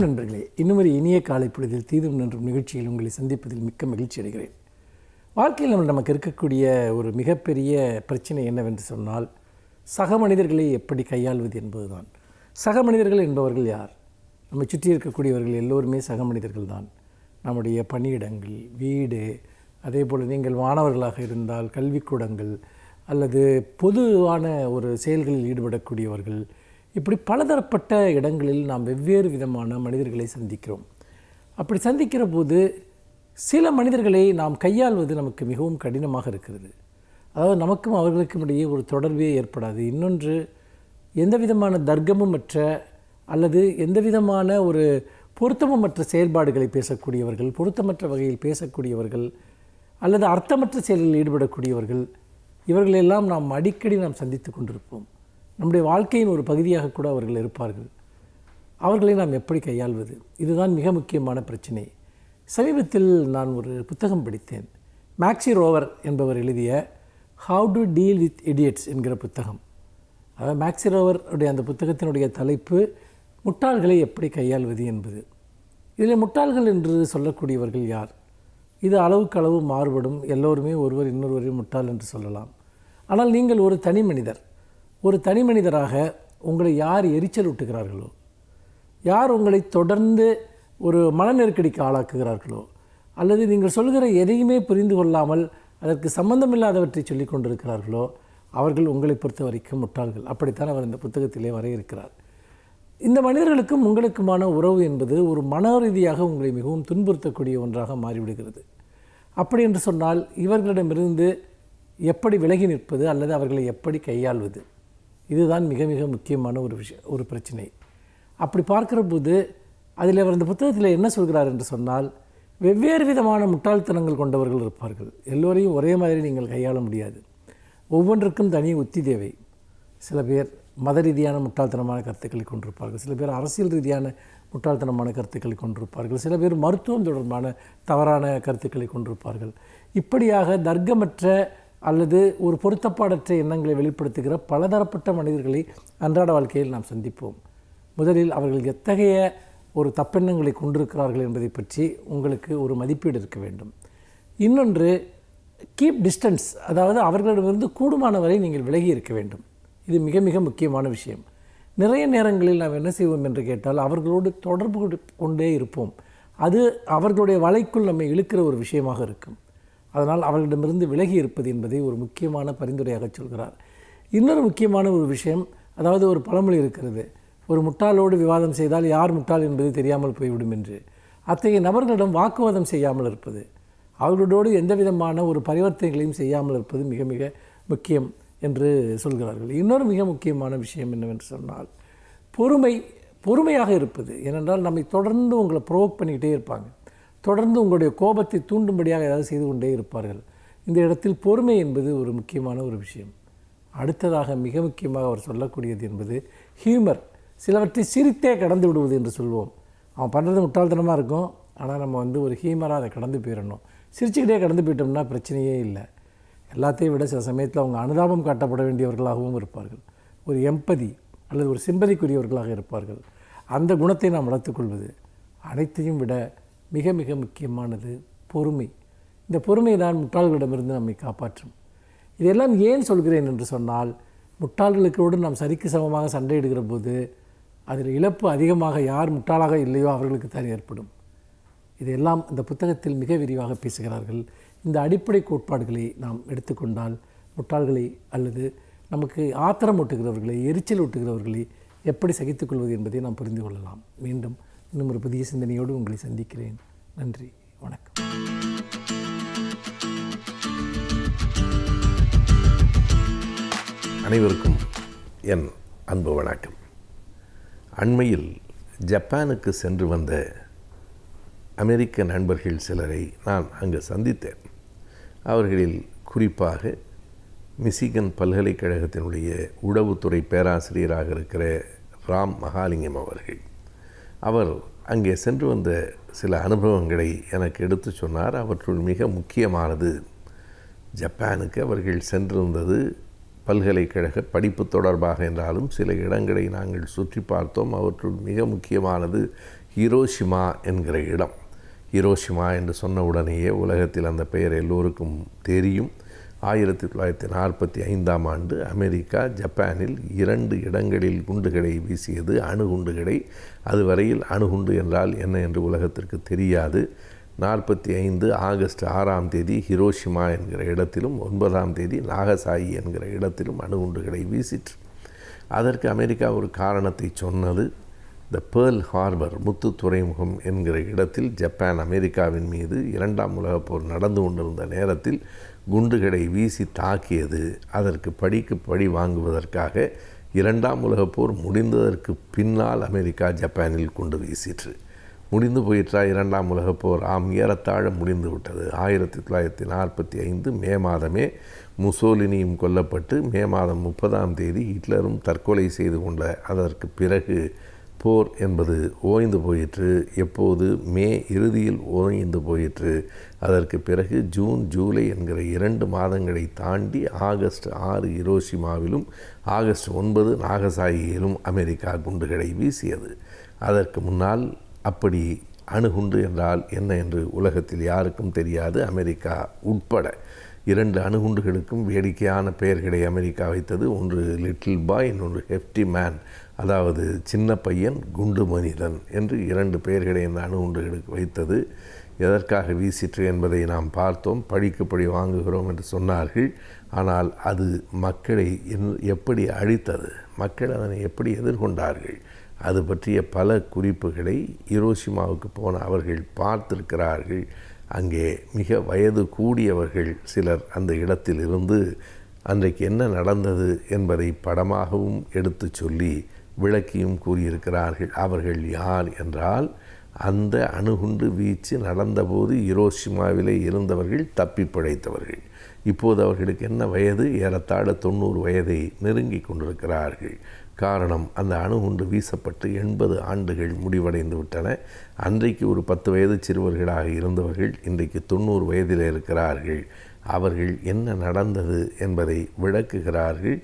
நண்பர்களே, இன்னும் ஒரு இனிய காலை பொழுதில் தீதும் நன்றும் நிகழ்ச்சியில் உங்களை சந்திப்பதில் மிக்க மகிழ்ச்சி அடைகிறேன். வாழ்க்கையில் நமக்கு இருக்கக்கூடிய ஒரு மிகப்பெரிய பிரச்சனை என்னவென்று சொன்னால், சக மனிதர்களை எப்படி கையாள்வது என்பதுதான். சக மனிதர்கள் என்பவர்கள் யார்? நம்மை சுற்றி இருக்கக்கூடியவர்கள் எல்லோருமே சக மனிதர்கள் தான். நம்முடைய பணியிடங்கள், வீடு, அதே போல் நீங்கள் மாணவர்களாக இருந்தால் கல்விக்கூடங்கள் அல்லது பொதுவான ஒரு செயல்களில் ஈடுபடக்கூடியவர்கள், இப்படி பலதரப்பட்ட இடங்களில் நாம் வெவ்வேறு விதமான மனிதர்களை சந்திக்கிறோம். அப்படி சந்திக்கிற போது சில மனிதர்களை நாம் கையாள்வது நமக்கு மிகவும் கடினமாக இருக்கிறது. அதாவது நமக்கும் அவர்களுக்கும் இடையே ஒரு தொடர்பே ஏற்படாது. இன்னொன்று, எந்த விதமான தர்க்கமுமற்ற அல்லது எந்த விதமான ஒரு பொருத்தமற்ற செயல்பாடுகளை பேசக்கூடியவர்கள், பொருத்தமற்ற வகையில் பேசக்கூடியவர்கள் அல்லது அர்த்தமற்ற செயல்களில் ஈடுபடக்கூடியவர்கள், இவர்களெல்லாம் நாம் அடிக்கடி சந்தித்து கொண்டிருப்போம். நம்முடைய வாழ்க்கையின் ஒரு பகுதியாக கூட அவர்கள் இருப்பார்கள். அவர்களை நாம் எப்படி கையாள்வது? இதுதான் மிக முக்கியமான பிரச்சனை. சமீபத்தில் நான் ஒரு புத்தகம் படித்தேன். மேக்ஸி ரோவர் என்பவர் எழுதிய how to deal with idiots என்கிற புத்தகம். அதாவது மேக்ஸி ரோவர் உடைய அந்த புத்தகத்தினுடைய தலைப்பு முட்டாள்களை எப்படி கையாள்வது என்பது. இதில் முட்டாள்கள் என்று சொல்லக்கூடியவர்கள் யார்? இது அளவுக்கு அளவு மாறுபடும். எல்லோருமே ஒருவர் இன்னொருவரையும் முட்டாள் என்று சொல்லலாம். ஆனால் நீங்கள் ஒரு தனி மனிதர், ஒரு தனி மனிதராக உங்களை யார் எரிச்சல் ஊட்டுகிறார்களோ, யார் உங்களை தொடர்ந்து ஒரு மன நெருக்கடிக்கு ஆளாக்குகிறார்களோ, அல்லது நீங்கள் சொல்கிற எதையுமே புரிந்து கொள்ளாமல் அதற்கு சம்பந்தமில்லாதவற்றை சொல்லி கொண்டிருக்கிறார்களோ, அவர்கள் உங்களை பொறுத்த வரைக்கும் முட்டாள்கள். அப்படித்தான் அவர் இந்த புத்தகத்திலே வரையறுக்கிறார். இந்த மனிதர்களுக்கும் உங்களுக்குமான உறவு என்பது ஒரு மன ரீதியாக உங்களை மிகவும் துன்புறுத்தக்கூடிய ஒன்றாக மாறிவிடுகிறது. அப்படி என்று சொன்னால் இவர்களிடமிருந்து எப்படி விலகி நிற்பது அல்லது அவர்களை எப்படி கையாள்வது? இதுதான் மிக மிக முக்கியமான ஒரு பிரச்சனை. அப்படி பார்க்கிற போது அதில் அவர் இந்த புத்தகத்தில் என்ன சொல்கிறார் என்று சொன்னால், வெவ்வேறு விதமான முட்டாள்தனங்கள் கொண்டவர்கள் இருப்பார்கள். எல்லோரையும் ஒரே மாதிரி நீங்கள் கையாள முடியாது. ஒவ்வொன்றுக்கும் தனி உத்தி தேவை. சில பேர் மத ரீதியான முட்டாள்தனமான கருத்துக்களை கொண்டிருப்பார்கள், சில பேர் அரசியல் ரீதியான முட்டாள்தனமான கருத்துக்களை கொண்டிருப்பார்கள், சில பேர் மருத்துவம் தொடர்பான தவறான கருத்துக்களை கொண்டிருப்பார்கள். இப்படியாக தர்க்கமற்ற அல்லது ஒரு பொருத்தப்பாடற்ற எண்ணங்களை வெளிப்படுத்துகிற பலதரப்பட்ட மனிதர்களை அன்றாட வாழ்க்கையில் நாம் சந்திப்போம். முதலில் அவர்கள் எத்தகைய ஒரு தப்பெண்ணங்களை கொண்டிருக்கிறார்கள் என்பதை பற்றி உங்களுக்கு ஒரு மதிப்பீடு இருக்க வேண்டும். இன்னொன்று, கீப் டிஸ்டன்ஸ், அதாவது அவர்களிடமிருந்து கூடுமான வரை நீங்கள் விலகி இருக்க வேண்டும். இது மிக மிக முக்கியமான விஷயம். நிறைய நேரங்களில் நாம் என்ன செய்வோம் என்று கேட்டால், அவர்களோடு தொடர்பு கொண்டே இருப்போம். அது அவர்களுடைய வலைக்குள் நம்மை இழுக்கிற ஒரு விஷயமாக இருக்கும். அதனால் அவர்களிடமிருந்து விலகி இருப்பது என்பதை ஒரு முக்கியமான பரிந்துரையாக சொல்கிறார். இன்னொரு முக்கியமான ஒரு விஷயம், அதாவது ஒரு பழமொழி இருக்கிறது, ஒரு முட்டாளோடு விவாதம் செய்தால் யார் முட்டாள் என்பது தெரியாமல் போய்விடும் என்று. அத்தகைய நபர்களிடம் வாக்குவாதம் செய்யாமல் இருப்பது, அவர்களோடு எந்த விதமான ஒரு பரிவர்த்தனைகளையும் செய்யாமல் இருப்பது மிக மிக முக்கியம் என்று சொல்கிறார்கள். இன்னொரு மிக முக்கியமான விஷயம் என்னவென்று சொன்னால், பொறுமையாக இருப்பது. ஏனென்றால் நம்மை தொடர்ந்து உங்களை ப்ரோவோக் பண்ணிக்கிட்டே இருப்பாங்க, தொடர்ந்து உங்களுடைய கோபத்தை தூண்டும்படியாக ஏதாவது செய்து கொண்டே இருப்பார்கள். இந்த இடத்தில் பொறுமை என்பது ஒரு முக்கியமான ஒரு விஷயம். அடுத்ததாக மிக முக்கியமாக அவர் சொல்லக்கூடியது என்பது ஹியூமர். சிலவற்றை சிரித்தே கடந்து விடுவது என்று சொல்வோம். அவன் பண்ணுறது முட்டாள்தனமாக இருக்கும், ஆனால் நம்ம ஒரு ஹியூமராக அதை கடந்து போயிடணும். சிரிச்சுக்கிட்டே கடந்து போயிட்டோம்னா பிரச்சனையே இல்லை. எல்லாத்தையும் விட சில சமயத்தில் அவங்க அனுதாபம் காட்டப்பட வேண்டியவர்களாகவும் இருப்பார்கள். ஒரு எம்பதி அல்லது ஒரு சிம்பதிக்குரியவர்களாக இருப்பார்கள். அந்த குணத்தை நாம் வளர்த்துக்கொள்வது. அனைத்தையும் விட மிக மிக முக்கியமானது பொறுமை. இந்த பொறுமை தான் முட்டாள்களிடமிருந்து நம்மை காப்பாற்றும். இதெல்லாம் ஏன் சொல்கிறேன் என்று சொன்னால், முட்டாள்களுக்கோடு நாம் சரிக்கு சமமாக சண்டையிடுகிற போது அதில் இழப்பு அதிகமாக யார் முட்டாளாக இல்லையோ அவர்களுக்கு தான் ஏற்படும். இதெல்லாம் இந்த புத்தகத்தில் மிக விரிவாக பேசுகிறார்கள். இந்த அடிப்படை கோட்பாடுகளை நாம் எடுத்துக்கொண்டால் முட்டாள்களை அல்லது நமக்கு ஆத்திரம் ஊட்டுகிறவர்களை, எரிச்சல் ஊட்டுகிறவர்களை எப்படி சகித்துக்கொள்வது என்பதை நாம் புரிந்து கொள்ளலாம். மீண்டும் இன்னும் ஒரு புதிய சிந்தனையோடு உங்களை சந்திக்கிறேன். நன்றி, வணக்கம். அனைவருக்கும் என் அன்பு வணக்கம். அண்மையில் ஜப்பானுக்கு சென்று வந்த அமெரிக்க நண்பர்கள் சிலரை நான் அங்கு சந்தித்தேன். அவர்களில் குறிப்பாக மிசிகன் பல்கலைக்கழகத்தினுடைய உளவுத்துறை பேராசிரியராக இருக்கிற ராம் மகாலிங்கம் அவர்கள். அவர் அங்கே சென்று வந்த சில அனுபவங்களை எனக்கு எடுத்து சொன்னார். அவற்றுள் மிக முக்கியமானது, ஜப்பானுக்கு அவர்கள் சென்றிருந்தது பல்கலைக்கழக படிப்பு தொடர்பாக என்றாலும் சில இடங்களை நாங்கள் சுற்றி பார்த்தோம். அவற்றுள் மிக முக்கியமானது ஹிரோஷிமா என்கிற இடம். ஹிரோஷிமா என்று சொன்ன உடனேயே உலகத்தில் அந்த பெயர் எல்லோருக்கும் தெரியும். 1945ஆம் ஆண்டு அமெரிக்கா ஜப்பானில் 2 இடங்களில் குண்டுகளை வீசியது, அணுகுண்டுகளை. அதுவரையில் அணுகுண்டு என்றால் என்ன என்று உலகத்திற்கு தெரியாது. 45 ஆகஸ்ட் 6ஆம் தேதி ஹிரோஷிமா என்கிற இடத்திலும் 9ஆம் தேதி நாகசாயி என்கிற இடத்திலும் அணுகுண்டுகளை வீசிற்று. அதற்கு அமெரிக்கா ஒரு காரணத்தை சொன்னது. த பேர்ல் ஹார்பர், முத்து துறைமுகம் என்கிற இடத்தில் ஜப்பான் அமெரிக்காவின் மீது 2ஆம் உலகப் போர் நடந்து கொண்டிருந்த நேரத்தில் குண்டுகளை வீசி தாக்கியது. அதற்கு படிக்கு பழி வாங்குவதற்காக 2ஆம் உலகப் போர் முடிந்ததற்கு பின்னால் அமெரிக்கா ஜப்பானில் குண்டு வீசிற்று. முடிந்து போயிற்றா 2ஆம் உலகப் போர்? ஏறத்தாழ முடிந்து விட்டது. 1945 மே மாதமே முசோலினியும் கொல்லப்பட்டு மே மாதம் 30ஆம் தேதி ஹிட்லரும் தற்கொலை செய்து கொண்ட அதற்கு பிறகு போர் என்பது ஓய்ந்து போயிற்று. எப்போது? மே இறுதியில் ஓய்ந்து போயிற்று. அதற்கு பிறகு ஜூன், ஜூலை என்கிற 2 மாதங்களை தாண்டி ஆகஸ்ட் 6 ஹிரோஷிமாவிலும் ஆகஸ்ட் 9 நாகசாயியிலும் அமெரிக்கா குண்டுகளை வீசியது. அதற்கு முன்னால் அப்படி அணுகுண்டு என்றால் என்ன என்று உலகத்தில் யாருக்கும் தெரியாது, அமெரிக்கா உட்பட. 2 அணுகுண்டுகளுக்கும் வேடிக்கையான பெயர்களை அமெரிக்கா வைத்தது. ஒன்று லிட்டில் பாய், இன்னொன்று ஹெஃப்டி மேன், அதாவது சின்ன பையன் குண்டு மனிதன் என்று 2 பெயர்களை இந்த அணுகுண்டுகளுக்கு வைத்தது. எதற்காக வீசிற்று என்பதை நாம் பார்த்தோம். பழிக்கு பழி வாங்குகிறோம் என்று சொன்னார்கள். ஆனால் அது மக்களை எப்படி அழித்தது, மக்கள் அதனை எப்படி எதிர்கொண்டார்கள், அது பற்றிய பல குறிப்புகளை ஹிரோஷிமாவுக்கு போன அவர்கள் பார்த்திருக்கிறார்கள். அங்கே மிக வயது கூடியவர்கள் சிலர் அந்த இடத்தில் இருந்து அன்றைக்கு என்ன நடந்தது என்பதை படமாகவும் எடுத்து சொல்லி விளக்கியும் கூறியிருக்கிறார்கள். அவர்கள் யார் என்றால், அந்த அணுகுண்டு வீச்சு நடந்தபோது ஹிரோஷிமாவிலே இருந்தவர்கள் தப்பி பிழைத்தவர்கள். இப்போது அவர்களுக்கு என்ன வயது? ஏறத்தாழ 90 வயதை நெருங்கி கொண்டிருக்கிறார்கள். காரணம், அந்த அணுகுண்டு வீசப்பட்டு 80 ஆண்டுகள் முடிவடைந்து விட்டன. அன்றைக்கு ஒரு 10 வயது சிறுவர்களாக இருந்தவர்கள் இன்றைக்கு 90 வயதில் இருக்கிறார்கள். அவர்கள் என்ன நடந்தது என்பதை விளக்குகிறார்கள்.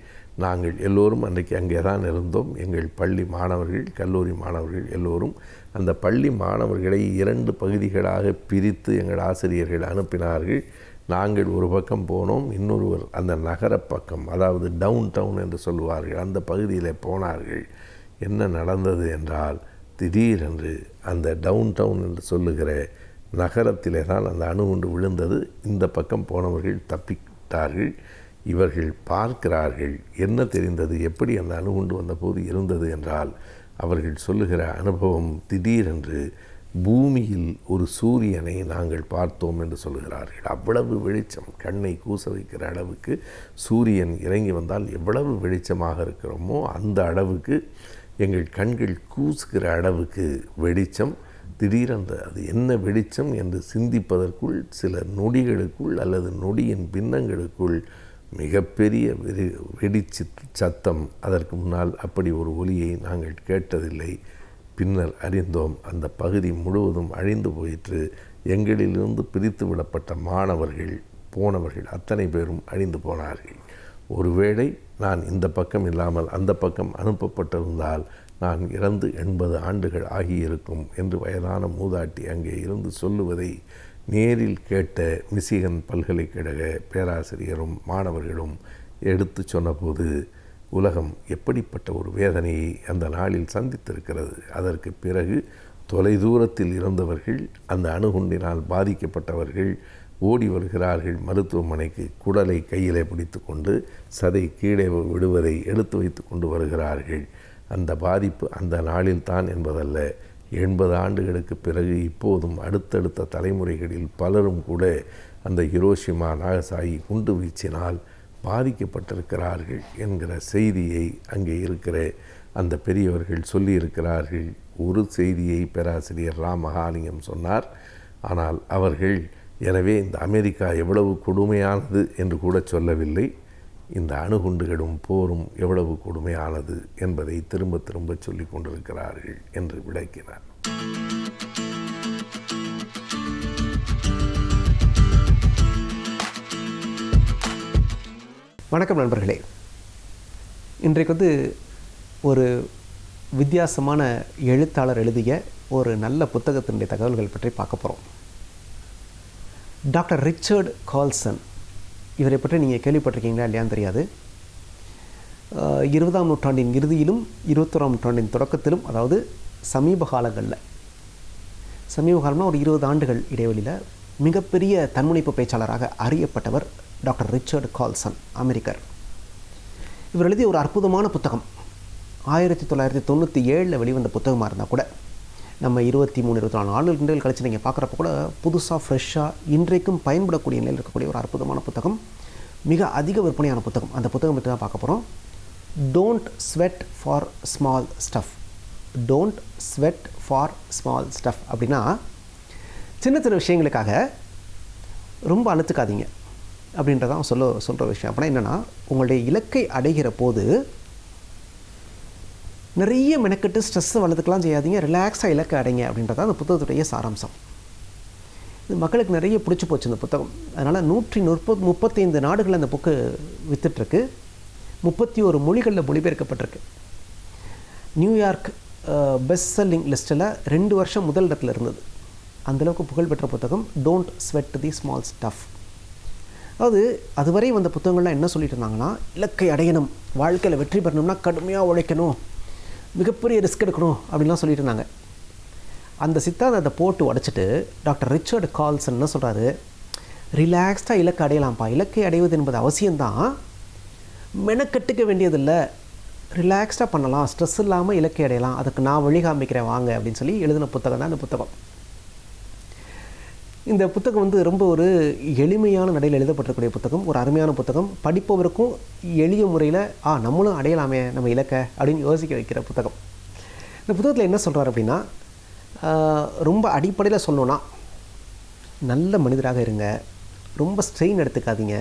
நாங்கள் எல்லோரும் அன்றைக்கு அங்கே தான் இருந்தோம். எங்கள் பள்ளி மாணவர்கள், கல்லூரி மாணவர்கள் எல்லோரும். அந்த பள்ளி மாணவர்களை 2 பகுதிகளாக பிரித்து எங்கள் ஆசிரியர்கள் அனுப்பினார்கள். நாங்கள் ஒரு பக்கம் போனோம், இன்னொருவர் அந்த நகர பக்கம், அதாவது டவுன் டவுன் என்று சொல்லுவார்கள், அந்த பகுதியில் போனார்கள். என்ன நடந்தது என்றால், திடீரென்று அந்த டவுன் டவுன் என்று சொல்லுகிற நகரத்திலே தான் அந்த அணுகுண்டு விழுந்தது. இந்த பக்கம் போனவர்கள் தப்பிட்டார்கள். இவர்கள் பார்க்கிறார்கள். என்ன தெரிந்தது, எப்படி அந்த அணுகுண்டு வந்தபோது இருந்தது என்றால், அவர்கள் சொல்லுகிற அனுபவம், திடீரென்று பூமியில் ஒரு சூரியனை நாங்கள் பார்த்தோம் என்று சொல்கிறார்கள். அவ்வளவு வெளிச்சம், கண்ணை கூச வைக்கிற அளவுக்கு சூரியன் இறங்கி வந்தால் எவ்வளவு வெளிச்சமாக இருக்கிறோமோ அந்த அளவுக்கு எங்கள் கண்கள் கூசுகிற அளவுக்கு வெளிச்சம். திடீரென்று அது என்ன வெளிச்சம் என்று சிந்திப்பதற்குள் சில நொடிகளுக்குள் அல்லது நொடியின் பின்னங்களுக்குள் மிகப்பெரிய வெடிச்சு சத்தம். அதற்கு முன்னால் அப்படி ஒரு ஒலியை நாங்கள் கேட்டதில்லை. பின்னர் அறிந்தோம், அந்த பகுதி முழுவதும் அழிந்து போயிற்று. எங்களிலிருந்து பிரித்து விடப்பட்ட மாணவர்கள், போனவர்கள் அத்தனை பேரும் அழிந்து போனார்கள். ஒருவேளை நான் இந்த பக்கம் இல்லாமல் அந்த பக்கம் அனுப்பப்பட்டிருந்தால் நான் இறந்து 80 ஆண்டுகள் ஆகியிருக்கும் என்று வயதான மூதாட்டி அங்கே இருந்து சொல்லுவதை நேரில் கேட்ட மிசிகன் பல்கலைக்கழக பேராசிரியரும் மாணவர்களும் எடுத்து சொன்னபோது உலகம் எப்படிப்பட்ட ஒரு வேதனையை அந்த நாளில் சந்தித்திருக்கிறது. அதற்கு பிறகு தொலைதூரத்தில் இருந்தவர்கள், அந்த அணுகுண்டினால் பாதிக்கப்பட்டவர்கள் ஓடி வருகிறார்கள் மருத்துவமனைக்கு. குடலை கையிலே பிடித்து கொண்டு சதை கீழே விடுவதை எடுத்து வைத்து கொண்டு வருகிறார்கள். அந்த பாதிப்பு அந்த நாளில் தான் என்பதல்ல, 80 ஆண்டுகளுக்கு பிறகு இப்போதும் அடுத்தடுத்த தலைமுறைகளில் பலரும் கூட அந்த ஹிரோஷிமா நாகசாகி குண்டு வீச்சினால் பாதிக்கப்பட்டிருக்கிறார்கள் என்கிற செய்தியை அங்கே இருக்கிற அந்த பெரியவர்கள் சொல்லியிருக்கிறார்கள். ஒரு செய்தியை பேராசிரியர் ராம் மகாலிங்கம் சொன்னார். ஆனால் அவர்கள், எனவே இந்த அமெரிக்கா எவ்வளவு கொடுமையானது என்று கூட சொல்லவில்லை, இந்த அணுகுண்டுகளும் போரும் எவ்வளவு கொடுமையானது என்பதை திரும்ப திரும்ப சொல்லிக் கொண்டிருக்கிறார்கள் என்று விளக்கினார். வணக்கம் நண்பர்களே. இன்றைக்கு ஒரு வித்தியாசமான எழுத்தாளர் எழுதிய ஒரு நல்ல புத்தகத்தினுடைய தகவல்கள் பற்றி பார்க்க போகிறோம். டாக்டர் ரிச்சர்ட் கால்சன், இவரை பற்றி நீங்கள் கேள்விப்பட்டிருக்கீங்களா இல்லையான்னு தெரியாது. 20ஆம் நூற்றாண்டின் இறுதியிலும் 21ஆம் நூற்றாண்டின் தொடக்கத்திலும், அதாவது சமீப காலம்னா ஒரு 20 ஆண்டுகள் இடைவெளியில் மிகப்பெரிய தன்முனைப்பு பேச்சாளராக அறியப்பட்டவர் டாக்டர் ரிச்சர்ட் கால்சன், அமெரிக்கர். இவர் எழுதிய ஒரு அற்புதமான புத்தகம் 1997 வெளிவந்த புத்தகமாக இருந்தால் கூட நம்ம 23-24 ஆண்டுகள் கழிச்சு நீங்கள் பார்க்குறப்ப கூட புதுசாக ஃப்ரெஷ்ஷாக இன்றைக்கும் பயன்படக்கூடிய நிலையில் இருக்கக்கூடிய ஒரு அற்புதமான புத்தகம், மிக அதிக விற்பனையான புத்தகம். அந்த புத்தகம் பற்றி தான் பார்க்க போகிறோம். Don't sweat for small stuff. Don't sweat for small stuff அப்படின்னா சின்ன சின்ன விஷயங்களுக்காக ரொம்ப அழுத்துக்காதீங்க அப்படின்றதான் சொல்கிற விஷயம். அப்படின்னா என்னென்னா, உங்களுடைய இலக்கை அடைகிற போது நிறைய மெனக்கெட்டு ஸ்ட்ரெஸ்ஸை வளர்த்துக்கலாம் செய்யாதீங்க, ரிலாக்ஸாக இலக்கை அடைங்க அப்படின்றதான் அந்த புத்தகத்துடைய சாராம்சம். இது மக்களுக்கு நிறைய பிடிச்சி போச்சு இந்த புத்தகம். அதனால் 135 நாடுகளில் அந்த புக்கு வித்துட்ருக்கு. 31 மொழிகளில் மொழிபெயர்க்கப்பட்டிருக்கு. நியூயார்க் பெஸ்ட் செல்லிங் லிஸ்ட்டில் 2 வருஷம் முதல் இடத்துல இருந்தது. அந்தளவுக்கு புகழ்பெற்ற புத்தகம் don't sweat the small stuff. அதாவது அதுவரை வந்த புத்தகங்கள்லாம் என்ன சொல்லிட்டு இருந்தாங்கன்னா, இலக்கை அடையணும், வாழ்க்கையில் வெற்றி பெறணும்னா கடுமையாக உழைக்கணும், மிகப்பெரிய ரிஸ்க் எடுக்கணும் அப்படின்லாம் சொல்லிட்டு இருந்தாங்க. அந்த சித்தாந்தத்தை போட்டு உடச்சிட்டு டாக்டர் ரிச்சர்ட் கால்சன் என்ன சொல்கிறாரு, ரிலாக்ஸ்டாக இலக்கை அடையலாம்ப்பா, இலக்கை அடைவது என்பது அவசியம்தான், மெனக்கட்டுக்க வேண்டியதில்லை, ரிலாக்ஸ்டாக பண்ணலாம், ஸ்ட்ரெஸ் இல்லாமல் இலக்கை அடையலாம், அதுக்கு நான் வழி காமிக்கிறேன் வாங்க அப்படின்னு சொல்லி எழுதின புத்தகம் தான் இந்த புத்தகம். இந்த புத்தகம் ரொம்ப ஒரு எளிமையான நடையில் எழுதப்பட்டிருக்கக்கூடிய புத்தகம், ஒரு அருமையான புத்தகம், படிப்பவருக்கும் எளிய முறையில் நம்மளும் அடையலாமே நம்ம இலக்கை அப்படின்னு யோசிக்க வைக்கிற புத்தகம். இந்த புத்தகத்தில் என்ன சொல்கிறார் அப்படின்னா, ரொம்ப அடிப்படையில் சொல்லணுன்னா, நல்ல மனிதராக இருங்க, ரொம்ப ஸ்ட்ரெயின் எடுத்துக்காதீங்க,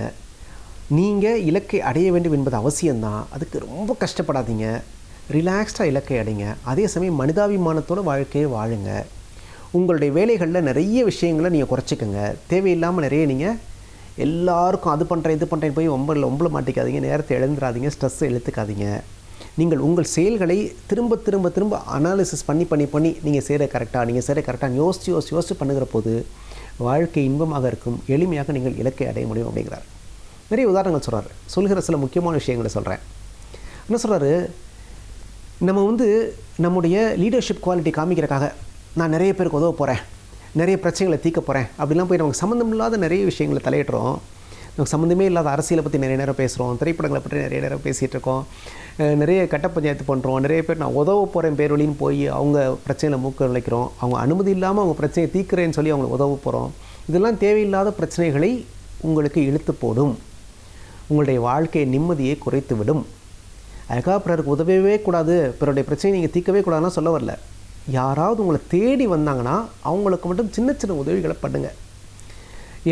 நீங்கள் இலக்கை அடைய வேண்டும் என்பது அவசியம்தான், அதுக்கு ரொம்ப கஷ்டப்படாதீங்க, ரிலாக்ஸ்டாக இலக்கை அடைங்க, அதே சமயம் மனிதாபிமானத்தோட வாழ்க்கையை வாழுங்க, உங்களுடைய வேலைகளில் நிறைய விஷயங்களை நீங்கள் குறைச்சிக்கோங்க, தேவையில்லாமல் நிறைய நீங்கள் எல்லாருக்கும் அது பண்ணுறேன் இது பண்ணுறேன் போய் ஒம்பள மாட்டிக்காதீங்க, நேரத்தை இழந்துடாதீங்க, ஸ்ட்ரெஸ்ஸை இழுத்துக்காதீங்க, நீங்கள் உங்கள் செயல்களை திரும்ப திரும்ப திரும்ப அனாலிசிஸ் பண்ணி நீங்கள் செய்கிற கரெக்டாக யோசித்து பண்ணுகிற போது வாழ்க்கை இன்பமாக இருக்கும், எளிமையாக நீங்கள் இலக்கை அடைய முடியும் அப்படிங்கிறார். நிறைய உதாரணங்கள் சொல்கிற சில முக்கியமான விஷயங்களை சொல்கிறேன். என்ன சொல்கிறாரு, நம்ம நம்முடைய லீடர்ஷிப் குவாலிட்டி காமிக்கிறக்காக நான் நிறைய பேருக்கு உதவ போகிறேன், நிறைய பிரச்சனைகளை தீர்க்க போகிறேன் அப்படிலாம் போய் நமக்கு சம்மந்தம் இல்லாத நிறைய விஷயங்களை தலையிடுறோம். நமக்கு சம்மந்தமே இல்லாத அரசியலை பற்றி நிறைய நேரம் பேசுகிறோம், திரைப்படங்களை பற்றி நிறைய நேரம் பேசிகிட்டு இருக்கோம், நிறைய கட்ட பஞ்சாயத்து பண்ணுறோம், நிறைய பேர் நான் உதவ போகிறேன் பேர் வழின்னு போய் அவங்க பிரச்சனையில் மூக்க நுழைக்கிறோம், அவங்க அனுமதி இல்லாமல் அவங்க பிரச்சனையை தீர்க்கிறேன்னு சொல்லி அவங்களுக்கு உதவ போகிறோம். இதெல்லாம் தேவையில்லாத பிரச்சனைகளை உங்களுக்கு இழுத்து போடும், உங்களுடைய வாழ்க்கையை நிம்மதியை குறைத்து விடும். அதுக்காக பிறருக்கு உதவவே கூடாது, பிறருடைய பிரச்சனையை நீங்கள் தீர்க்கவே கூடாதுன்னா சொல்ல வரல. யாராவது உங்களை தேடி வந்தாங்கன்னா அவங்களுக்கு மட்டும் சின்ன சின்ன உதவிகளை பண்ணுங்கள்.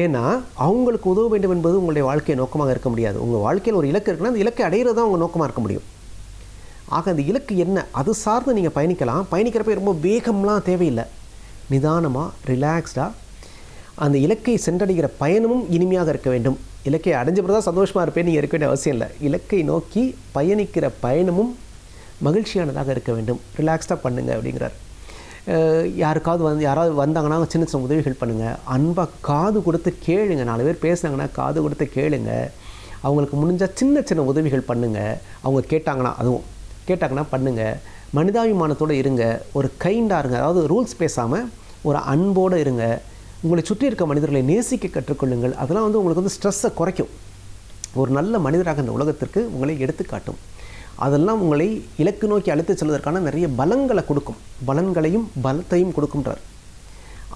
ஏன்னா அவங்களுக்கு உதவ வேண்டும் என்பது உங்களுடைய வாழ்க்கை நோக்கமாக இருக்க முடியாது. உங்கள் வாழ்க்கையில் ஒரு இலக்கு இருக்குன்னா அந்த இலக்கை அடைகிறது தான் உங்கள் நோக்கமாக இருக்க முடியும். ஆக அந்த இலக்கு என்ன, அது சார்ந்து நீங்கள் பயணிக்கலாம். பயணிக்கிறப்ப ரொம்ப வேகம்லாம் தேவையில்லை, நிதானமாக ரிலாக்ஸ்டாக அந்த இலக்கை சென்றடைகிற பயணமும் இனிமையாக இருக்க வேண்டும். இலக்கை அடைஞ்ச பிறகு தான் சந்தோஷமாக இருப்பேன் நீங்கள் இருக்க வேண்டிய அவசியம் இல்லை. இலக்கை நோக்கி பயணிக்கிற பயணமும் மகிழ்ச்சியானதாக இருக்க வேண்டும், ரிலாக்ஸ்டாக பண்ணுங்கள் அப்படிங்கிறார். யாராவது வந்தாங்கன்னா சின்ன சின்ன உதவிகள் பண்ணுங்கள், அன்பாக காது கொடுத்து கேளுங்க, 4 பேர் பேசுனாங்கன்னா காது கொடுத்து கேளுங்க, அவங்களுக்கு முடிஞ்சால் சின்ன சின்ன உதவிகள் பண்ணுங்கள், அவங்க கேட்டாங்கன்னா பண்ணுங்கள், மனிதாபிமானத்தோடு இருங்க, ஒரு கைண்டாக இருங்க, அதாவது ரூல்ஸ் பேசாமல் ஒரு அன்போடு இருங்க, உங்களை சுற்றி இருக்க மனிதர்களை நேசிக்க கற்றுக்கொள்ளுங்கள். அதெல்லாம் உங்களுக்கு ஸ்ட்ரெஸ்ஸை குறைக்கும், ஒரு நல்ல மனிதராக இந்த உலகத்திற்கு உங்களை எடுத்துக்காட்டும். அதெல்லாம் உங்களை இலக்கு நோக்கி அழைத்து செல்வதற்கான நிறைய பலங்களை கொடுக்கும், பலன்களையும் பலத்தையும் கொடுக்கும்ன்றார்.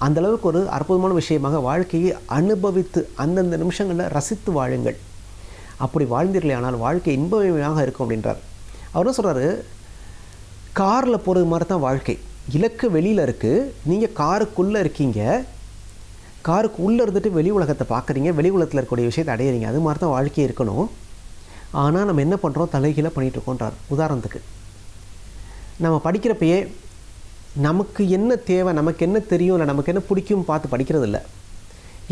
அந்தளவுக்கு ஒரு அற்புதமான விஷயமாக வாழ்க்கையை அனுபவித்து அந்தந்த நிமிஷங்களில் ரசித்து வாழுங்கள். அப்படி வாழ்ந்தீர்களே ஆனால் வாழ்க்கை இன்பமயமாக இருக்கும் அப்படின்றார். அவர் என்ன சொல்கிறாரு, காரில் போகிறது மாதிரி தான் வாழ்க்கை. இலக்கு வெளியில் இருக்குது, நீங்கள் காருக்குள்ளே இருக்கீங்க, காருக்கு உள்ளே இருந்துட்டு வெளி உலகத்தை பார்க்குறீங்க, வெளி உலகத்தில் இருக்கக்கூடிய விஷயத்தை அடையிறீங்க. அது மாதிரி தான் வாழ்க்கையே இருக்கணும். ஆனால் நம்ம என்ன பண்ணுறோம், தலைகீழாக பண்ணிகிட்ருக்கோன்றார். உதாரணத்துக்கு நம்ம படிக்கிறப்பயே நமக்கு என்ன தேவை, நமக்கு என்ன தெரியும், இல்லை நமக்கு என்ன பிடிக்கும் பார்த்து படிக்கிறது இல்லை.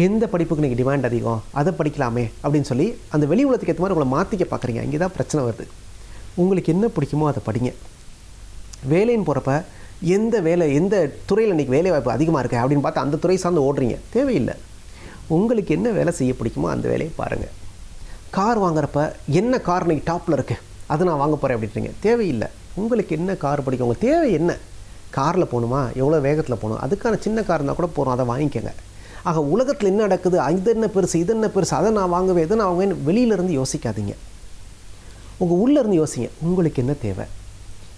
எந்த படிப்புக்கு நீங்கள் டிமாண்ட் அதிகம் அதை படிக்கலாமே அப்படின்னு சொல்லி அந்த வெளி உலகத்துக்கு ஏற்ற மாதிரி உங்களை மாற்றிக்க பார்க்குறீங்க. இங்கே தான் பிரச்சனை வருது. உங்களுக்கு என்ன பிடிக்குமோ அதை படிங்க. வேலைன்னு போகிறப்ப எந்த வேலை, எந்த துறையில் இன்றைக்கி வேலை வாய்ப்பு அதிகமாக இருக்குது அப்படின்னு பார்த்து அந்த துறை சார்ந்து ஓடுறீங்க. தேவையில்லை. உங்களுக்கு என்ன வேலை செய்ய பிடிக்குமோ அந்த வேலையை பாருங்கள். கார் வாங்குறப்ப என்ன கார் இன்றைக்கி டாப்பில் இருக்குது, அது நான் வாங்க போகிறேன் அப்படின்றீங்க. தேவையில்லை. உங்களுக்கு என்ன கார் பிடிக்கும், உங்களுக்கு தேவை என்ன? காரில் போகணுமா, எவ்வளோ வேகத்தில் போகணும், அதுக்கான சின்ன கார் இருந்தால் கூட போகிறோம், அதை வாங்கிக்கோங்க. ஆக உலகத்தில் என்ன நடக்குது, இது என்ன பெருசு, இது என்ன பெருசு, அதை நான் வாங்குவேன், இதை நான் வாங்குவேன், வெளியிலேருந்து யோசிக்காதீங்க. உங்கள் உள்ளேருந்து யோசிங்க. உங்களுக்கு என்ன தேவை,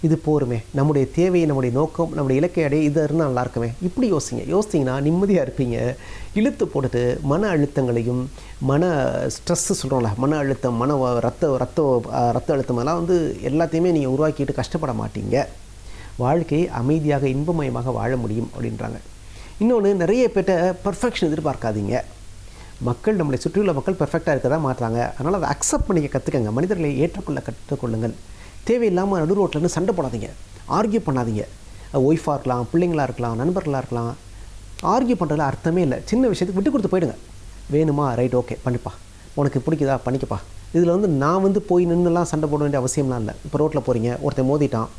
இது போருமே, நம்முடைய தேவை, நம்முடைய நோக்கம், நம்முடைய இலக்கை அடைய இது இருந்தால் நல்லா இருக்குமே, இப்படி யோசிங்க. யோசிச்சிங்கன்னா நிம்மதியாக இருப்பீங்க. இழுத்து போட்டுட்டு மன அழுத்தங்களையும், மன ஸ்ட்ரெஸ்ஸு சொல்கிறோம்ல, மன அழுத்தம், ரத்த அழுத்தம் எல்லாம் எல்லாத்தையுமே நீங்கள் உருவாக்கிட்டு கஷ்டப்பட மாட்டீங்க. வாழ்க்கையை அமைதியாக இன்பமயமாக வாழ முடியும் அப்படின்றாங்க. இன்னொன்று, நிறைய பேர்ட்ட பர்ஃபெக்ஷன் எதிர்பார்க்காதீங்க. மக்கள், நம்மளை சுற்றியுள்ள மக்கள் பர்ஃபெக்டாக இருக்க தான் மாற்றுறாங்க. அதனால் அதை அக்செப்ட் பண்ணிக்க கற்றுக்கங்க. மனிதர்களை ஏற்றுக்கொள்ள கற்றுக்கொள்ளுங்கள். தேவையில்லாமல் நடு ரோட்டில்னு சண்டை போடாதீங்க, ஆர்கியூ பண்ணாதீங்க. ஒய்ஃபாக இருக்கலாம், பிள்ளைங்களாக இருக்கலாம், நண்பர்களாக இருக்கலாம். ஆர்கியூ பண்ணுறதுல அர்த்தமே இல்லை. சின்ன விஷயத்துக்கு விட்டு கொடுத்து போயிடுங்க. வேணுமா, ரைட், ஓகே, பண்ணிப்பா, உனக்கு பிடிக்குதா, பண்ணிக்கப்பா. இதில் நான் போய் நின்றுலாம் சண்டை போட வேண்டிய அவசியம்லாம் இல்லை. இப்போ ரோட்டில் போகிறீங்க, ஒருத்தன் மோதிட்டான்,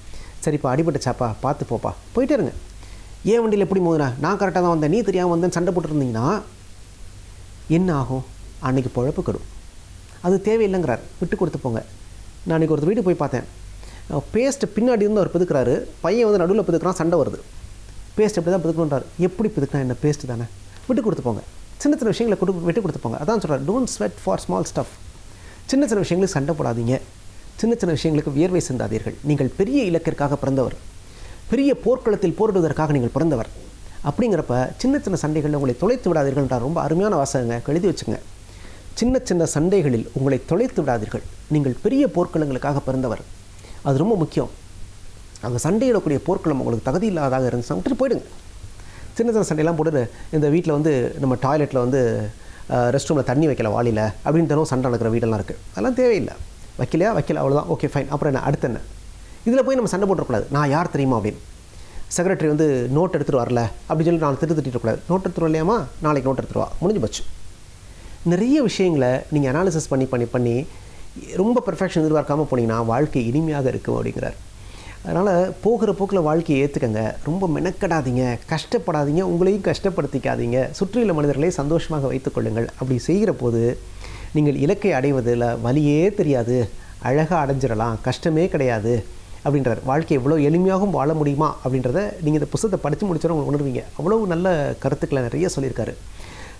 சரிப்பா, அடிபட்டுச்சாப்பா, பார்த்து போப்பா, போயிட்டே இருங்க. ஏன் வண்டியில் எப்படி மோதுனா, நான் கரெக்டாக தான் வந்தேன், நீ தெரியாமல் வந்தேன்னு சண்டை போட்டுருந்தீங்கன்னா என்ன ஆகும்? அன்றைக்கி பொழப்பு கெடும். அது தேவையில்லைங்கிறார். விட்டு கொடுத்து போங்க. நான் அன்றைக்கி ஒருத்தர் வீட்டுக்கு போய் பார்த்தேன். பேஸ்ட்டு பின்னாடி இருந்து அவர் பிதுக்கிறாரு, பையன் நடுவில் பிதுக்கிறான், சண்டை வருது. பேஸ்ட் எப்படி தான் பிதுக்கணுன்றார். எப்படி பிதுக்கினா என்ன, பேஸ்ட்டு தானே, விட்டு கொடுத்து போங்க. சின்ன சின்ன விஷயங்களை விட்டு கொடுத்து போங்க. அதான் சொல்கிறார், don't sweat for small stuff. சின்ன சின்ன விஷயங்களுக்கு சண்டை போடாதீங்க. சின்ன சின்ன விஷயங்களுக்கு வியர்வை சிந்தாதீர்கள். நீங்கள் பெரிய இலக்கிற்காக பிறந்தவர், பெரிய போர்க்களத்தில் போரிடுவதற்காக நீங்கள் பிறந்தவர். அப்படிங்கிறப்ப சின்ன சின்ன சண்டைகளில் உங்களை தொலைத்து விடாதீர்கள்ன்றார். ரொம்ப அருமையான வாசகங்க, எழுதி வச்சுங்க. சின்ன சின்ன சண்டைகளில் உங்களை தொலைத்து விடாதீர்கள். நீங்கள் பெரிய போர்க்களங்களுக்காக பிறந்தவர். அது ரொம்ப முக்கியம். அங்கே சண்டையிடக்கூடிய போர்க்களம் உங்களுக்கு தகுதி இல்லாதாக இருந்துச்சுன்னா விட்டுட்டு போயிடுங்க. சின்ன சின்ன சண்டையெல்லாம் போட்டு, இந்த வீட்டில் நம்ம டாய்லெட்டில் ரெஸ்ட் ரூமில் தண்ணி வைக்கல வாளியில் அப்படின்னு தினம் சண்டை நடக்கிற வீடெல்லாம் இருக்குது. அதெல்லாம் தேவையில்லை. வைக்கலையா, வைக்கல, அவ்வளோதான், ஓகே ஃபைன். அப்புறம் என்ன, அடுத்து என்ன? இதில் போய் நம்ம சண்டை போட்டுறக்கூடாது. நான் யார் தெரியுமா அப்படின்னு. செக்ரட்டரி நோட் எடுத்துகிட்டு வரல அப்படின்னு சொல்லி நான் திட்டக்கூடாது. நோட் எடுத்துகிட்டு வரலையாமா, நாளைக்கு நோட் எடுத்துருவா, முடிஞ்சு போச்சு. நிறைய விஷயங்களை நீங்கள் அனாலிசிஸ் பண்ணி ரொம்ப பெர்ஃபெக்ஷன் எதிர்பார்க்காமல் போனீங்கன்னா வாழ்க்கை இனிமையாக இருக்கும் அப்படிங்கிறார். அதனால் போகிற போக்கில் வாழ்க்கையை ஏற்றுக்கங்க. ரொம்ப மெனக்கடாதீங்க, கஷ்டப்படாதீங்க, உங்களையும் கஷ்டப்படுத்திக்காதீங்க. சுற்றியுள்ள மனிதர்களை சந்தோஷமாக வைத்துக்கொள்ளுங்கள். அப்படி செய்கிற போது நீங்கள் இலக்கை அடைவதில் வலியே தெரியாது, அழகாக அடைஞ்சிடலாம், கஷ்டமே கிடையாது அப்படின்றார். வாழ்க்கை எவ்வளோ எளிமையாகவும் வாழ முடியுமா அப்படின்றத நீங்கள் இந்த புத்தகத்தை படித்து முடிச்சோன்னு உங்களுக்கு உணர்வீங்க. அவ்வளோ நல்ல கருத்துக்களை நிறைய சொல்லியிருக்காரு.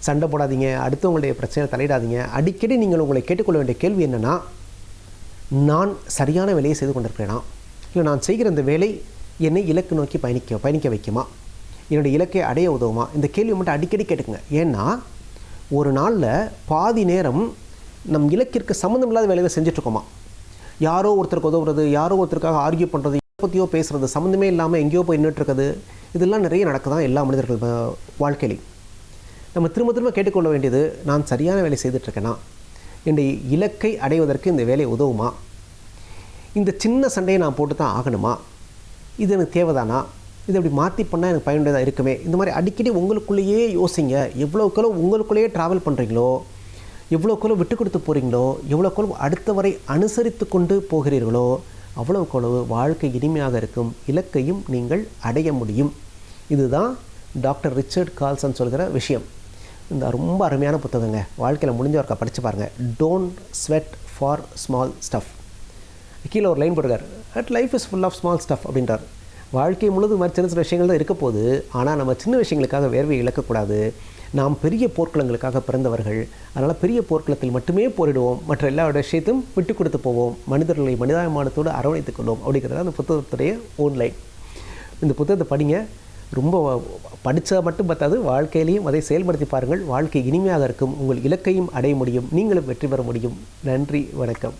சண்டை போடாதீங்க, அடுத்தவங்களுடைய பிரச்சனை தலையிடாதீங்க. அடிக்கடி நீங்கள் உங்களை கேட்டுக்கொள்ள வேண்டிய கேள்வி என்னென்னா, நான் சரியான வேலையை செய்து கொண்டிருக்கிறேனா, இல்லை நான் செய்கிற இந்த வேலை என்னை இலக்கு நோக்கி பயணிக்க வைக்குமா, என்னுடைய இலக்கை அடைய உதவுமா? இந்த கேள்வி மட்டும் அடிக்கடி கேட்டுக்குங்க. ஏன்னா ஒரு நாளில் பாதி நேரம் நம் இலக்கிற்கு சம்மந்தம் இல்லாத வேலையை செஞ்சிட்ருக்கோமா. யாரோ ஒருத்தருக்கு உதவுறது, யாரோ ஒருத்தருக்காக ஆர்கியூ பண்ணுறது, பற்றியோ பேசுகிறது, சம்மந்தமே இல்லாமல் எங்கேயோ போய் நின்றுட்டுருக்குது. இதெல்லாம் நிறைய நடக்குதான் எல்லா மனிதர்கள் வாழ்க்கையிலையும். நம்ம திரும்ப திரும்ப கேட்டுக்கொள்ள வேண்டியது, நான் சரியான வேலை செய்துட்ருக்கேனா, என்னுடைய இலக்கை அடைவதற்கு இந்த வேலை உதவுமா, இந்த சின்ன சண்டையை நான் போட்டு தான் ஆகணுமா, இது எனக்கு தேவைதானா, இது அப்படி மாற்றி பண்ணால் எனக்கு பயனுள்ளதாக இருக்குமே. இந்த மாதிரி அடிக்கடி உங்களுக்குள்ளேயே யோசிங்க. எவ்வளோக்களோ உங்களுக்குள்ளேயே ட்ராவல் பண்ணுறீங்களோ, எவ்வளோக்களோ விட்டு கொடுத்து போகிறீங்களோ, எவ்வளோக்களோ அடுத்தவரை அனுசரித்து கொண்டு போகிறீர்களோ, அவ்வளோக்களவு வாழ்க்கை இனிமையாக இருக்கும், இலக்கையும் நீங்கள் அடைய முடியும். இதுதான் டாக்டர் ரிச்சர்ட் கால்சன் சொல்கிற விஷயம். இந்த ரொம்ப அருமையான புத்தகங்க. வாழ்க்கையில் முடிஞ்சவர்க்கா படித்து பாருங்கள். Don't sweat for small stuff. கீழே ஒரு லைன் போட்டுருக்கார், at life is full of small stuff அப்படின்றார். வாழ்க்கை முழுது மாதிரி சின்ன சின்ன விஷயங்கள் தான் இருக்க போகுது. ஆனால் நம்ம சின்ன விஷயங்களுக்காக வேர்வை இழக்கக்கூடாது. நாம் பெரிய போர்க்களங்களுக்காக பிறந்தவர்கள். அதனால் பெரிய போர்க்களத்தில் மட்டுமே போரிடுவோம், மற்ற எல்லா விஷயத்தையும் விட்டு கொடுத்து போவோம், மனிதர்களை மனிதாபிமானத்தோடு அரவணைத்துக் கொள்வோம் அப்படிங்கிறது அந்த புத்தகத்துடைய ஓன்லைன். இந்த புத்தகத்தை படிங்க. ரொம்ப படித்தா மட்டும் பார்த்தாது, வாழ்க்கையிலையும் அதை செயல்படுத்தி பாருங்கள். வாழ்க்கை இனிமையாக இருக்கும், உங்கள் இலக்கையும் அடைய முடியும், நீங்களும் வெற்றி பெற முடியும். நன்றி, வணக்கம்.